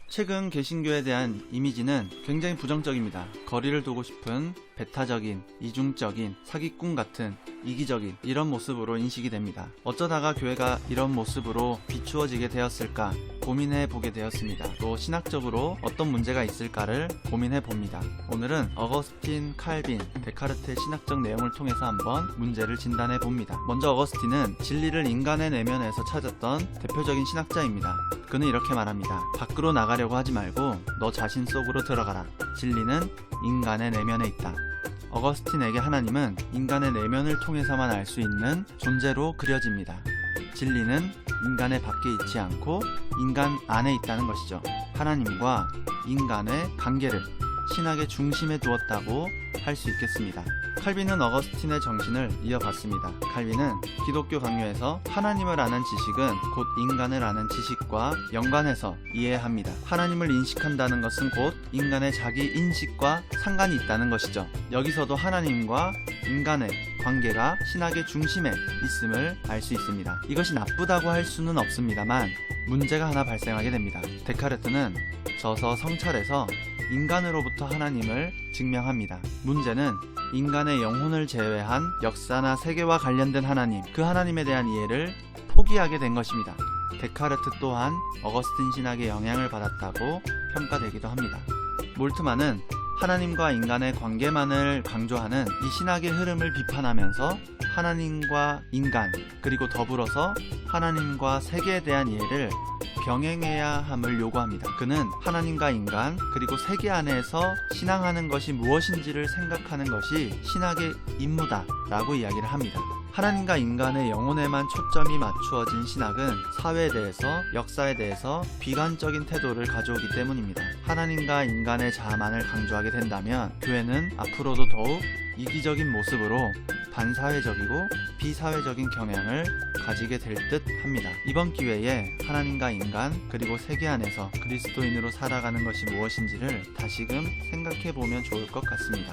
최근 개신교에 대한 이미지는 굉장히 부정적입니다. 거리를 두고 싶은 배타적인, 이중적인, 사기꾼 같은 이기적인 이런 모습으로 인식이 됩니다. 어쩌다가 교회가 이런 모습으로 비추어지게 되었을까 고민해 보게 되었습니다. 또 신학적으로 어떤 문제가 있을까를 고민해 봅니다. 오늘은 어거스틴, 칼빈, 데카르트의 신학적 내용을 통해서 한번 문제를 진단해 봅니다. 먼저 어거스틴은 진리를 인간의 내면에서 찾았던 대표적인 신학자입니다. 그는 이렇게 말합니다. 밖으로 나가려고 하지 말고 너 자신 속으로 들어가라. 진리는 인간의 내면에 있다. 어거스틴에게 하나님은 인간의 내면을 통해서만 알 수 있는 존재로 그려집니다. 진리는 인간의 밖에 있지 않고 인간 안에 있다는 것이죠. 하나님과 인간의 관계를 신학의 중심에 두었다고 할 수 있겠습니다. 칼빈은 어거스틴의 정신을 이어받습니다. 칼빈은 기독교 강요에서 하나님을 아는 지식은 곧 인간을 아는 지식과 연관해서 이해합니다. 하나님을 인식한다는 것은 곧 인간의 자기 인식과 상관이 있다는 것이죠. 여기서도 하나님과 인간의 관계가 신학의 중심에 있음을 알 수 있습니다. 이것이 나쁘다고 할 수는 없습니다만 문제가 하나 발생하게 됩니다. 데카르트는 저서 성찰에서 인간으로부터 하나님을 증명합니다. 문제는 인간의 영혼을 제외한 역사나 세계와 관련된 하나님, 그 하나님에 대한 이해를 포기하게 된 것입니다. 데카르트 또한 어거스틴 신학의 영향을 받았다고 평가되기도 합니다. 몰트만은 하나님과 인간의 관계만을 강조하는 이 신학의 흐름을 비판하면서 하나님과 인간, 그리고 더불어서 하나님과 세계에 대한 이해를 병행해야 함을 요구합니다. 그는 하나님과 인간, 그리고 세계 안에서 신앙하는 것이 무엇인지를 생각하는 것이 신학의 임무다라고 이야기를 합니다. 하나님과 인간의 영혼에만 초점이 맞추어진 신학은 사회에 대해서, 역사에 대해서 비관적인 태도를 가져오기 때문입니다. 하나님과 인간의 자아만을 강조하게 된다면 교회는 앞으로도 더욱 이기적인 모습으로 반사회적이고 비사회적인 경향을 가지게 될 듯 합니다. 이번 기회에 하나님과 인간 그리고 세계 안에서 그리스도인으로 살아가는 것이 무엇인지를 다시금 생각해 보면 좋을 것 같습니다.